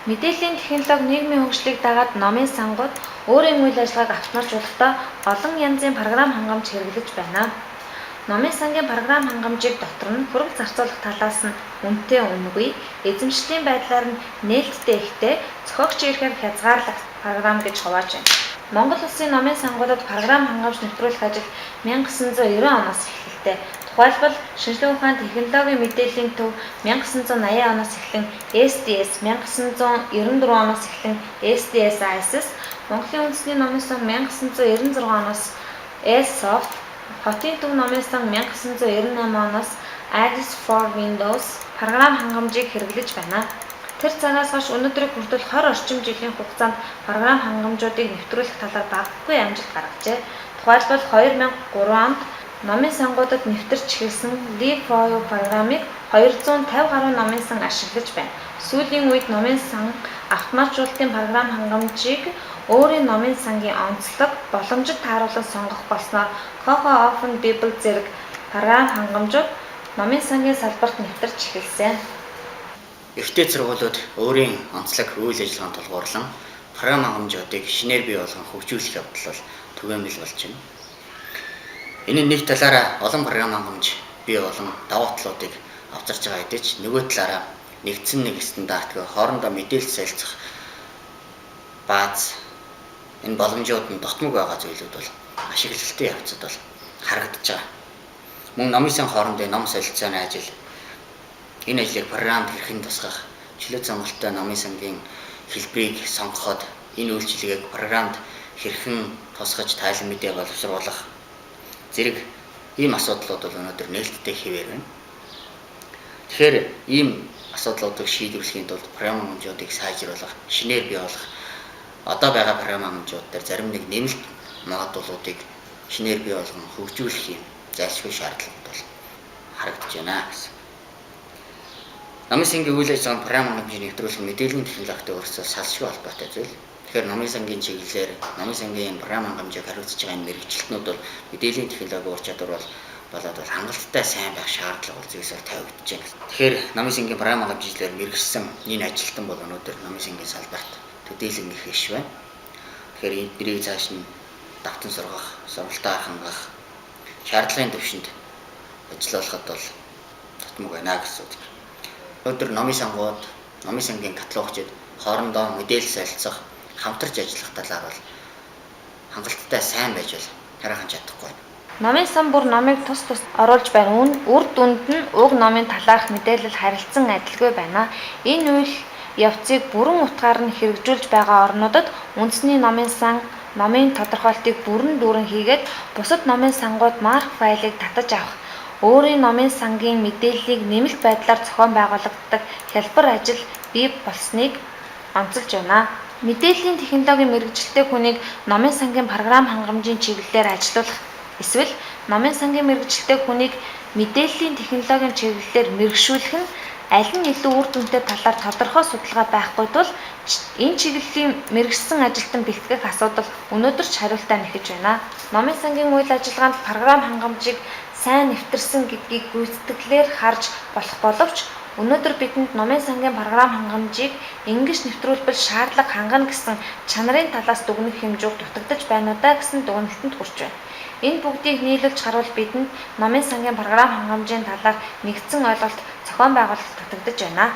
Мэдээллийн технологи нийгмийн хөгжлийг дагаад номын сангууд өөрийн үйл ажиллагааг автоматжуулахдаа олон янзын програм хангамж хэрэглэж байна. Номын сангийн програм хангамжийг дотор нь хөрөнгө зарцуулах талаас нь үнэтэй үнэгүй, эзэмшлийн байдлаар нь нээлттэй ихтэй, зохиогч ирэхээр хязгаарлах програм гэж хувааж байна. Монгол Улсын номын сангуудад програм хангамж нэвтрүүлэх ажил 1990 оноос эхэллээ. Тухайлбал шинжилгээ ухаан технологийн мэдээллийн төв 1980 оноос эхлэн SDS, 1994 оноос эхлэн SDS-ISS, Монголын үндэсний номын сан 1996 оноос S-Soft, хотын төв номын сан 1998 оноос Addis for Windows програм хангамжийг хэрэглэж байна. Тэр цагаас хойш өнөөдрийг хүртэл 20 орчим жилийн хугацаанд програм хангамжуудыг нэвтрүүлэх талаар багагүй амжилт гаргажээ. Тухайлбал 2003 онд номын сангуудад нэвтэрч эхэлсэн Leap4U програмыг 250 гаруй номын сан ашиглаж байна. Сүүлийн үед номын сан автоматжуулалтын програм хангамжийг өөрийн номын сангийн онцлог, боломжит тааруулан сонгох болсноор Coco Open Bible зэрэг програм хангамжууд номын сангийн салбарт нэвтэрч эхэлсэн. Эртний сургуулиуд өөрийн онцлог үйл ажиллагаанд тулгуурлан програм хангамжуудыг шинээр бий болгон хөгжүүлэх явдал бол түгээмэл болж байна. Энэ нэг талаараа олон програм хангамж бий болон давуу талуудыг авчирч байгаа хэдий ч нөгөө талаараа нэгдсэн нэг стандартгүй хоорондоо мэдээлэл солилцох бааз энэ боломжууд нь дотмог байгаа зүйлүүд бол ашиглалтын явцад бол харагдаж байгаа. Мөн номын сан хоорондын ном солилцооны ажил энэ ажлыг програмд хэрхэн тусгах, чөлөө сонголттой номын сангийн хэлбэрийг сонгоход энэ үйлчилгээг програмд хэрхэн тусгаж тайлан мэдээ боловсруулах зэрэг ийм асуудлууд бол өнөөдөр нээлттэй хэвээр байна. Тэгэхээр ийм асуудлуудыг шийдвэрлэхийн тулд програм хангамжуудыг сайжруулах, шинээр бий болгох, одоо байгаа програм хангамжууд дээр зарим нэг нэмэлт магадлалуудыг шинээр бий болгон хөгжүүлэх юм зайлшгүй шаардлага бол харагдаж байна гэсэн. Номын сангийн үйл ажиллагаанд програм хангамжийг нэвтрүүлэх мэдээллийн технологитой өөрсдөө салшгүй холбоотой зүйл. Тэгэхээр номын сангийн чиглэлээр номын сангийн програм хангамжийг хариуцж байгаа энэ мэргэжилтнүүд бол мэдээллийн технологи ур чадвар болоод хангалттай сайн байх шаардлага бол зүйсээр тавигдж байна. Тэгэхээр номын сангийн програм хангамжлаар мэргэжсэн энэ ажилтан бол өнөөдөр номын сангийн салбарт төдийлөн их иш байна. Тэгэхээр эднийг цааш нь давтан сургах, сургалтаа хангах, шаардлагын төвшөнд ажиллуулахад бол татмаг байна гэсэн үг. Өнөөдөр номын сангууд, номын сангийн каталогчид хоорондоо мэдээлэл солилцох, хамтарч ажиллах талаар бол хангалттай сайн байж бол хараахан чадахгүй байна. Номын сан бүр номыг тус оруулж байна. Үр дүнд нь уг номын талаарх мэдээлэл харилцан адилгүй байна. Энэ үйл явцыг бүрэн утгаар нь хэрэгжүүлж байгаа орнуудад үндэсний номын сан номын тодорхойлтыг бүрэн дүүрэн хийгээд бусад номын сангууд марк файлыг татаж авах, өөрийн номын сангийн мэдээллийг нэмэлт байдлаар зохион байгуулагддаг хялбар ажил бий болсныг онцолж байна. Мэдээллийн технологийн мэргэжилтэй хүнийг номын сангийн програм хангамжийн чиглэлээр ажилуулах эсвэл номын сангийн мэргэжилтэй хүнийг мэдээллийн технологийн чиглэлээр мэргэшүүлэх нь аль нь илүү үр дүнтэй талаар тодорхой судалгаа байхгүй тул энэ чиглэлийн мэргэжсэн ажилтан бэлтгэх асуудал өнөөдөр ч хариултаа нэхэж байна. Номын сангийн үйл ажиллагаанд програм хангамжийг сайн нэвтэрсэн гэдгийг гүйцэтгэлээр харж болох боловч өнөөдөр бидэнд номын сангийн програм хангамжийг ингэж нэвтрүүлбэл шаардлага хангана гэсэн чанарын талаас дүгнэх хэмжүүг дутагдаж байна уу даа гэсэн дүгнэлтэнд хүрч байна. Энэ бүгдийг нийлүүлж харуул бидэнд номын сангийн програм хангамжийн талаар нэгдсэн ойлголт зохион байгуулалт дутагдаж байна.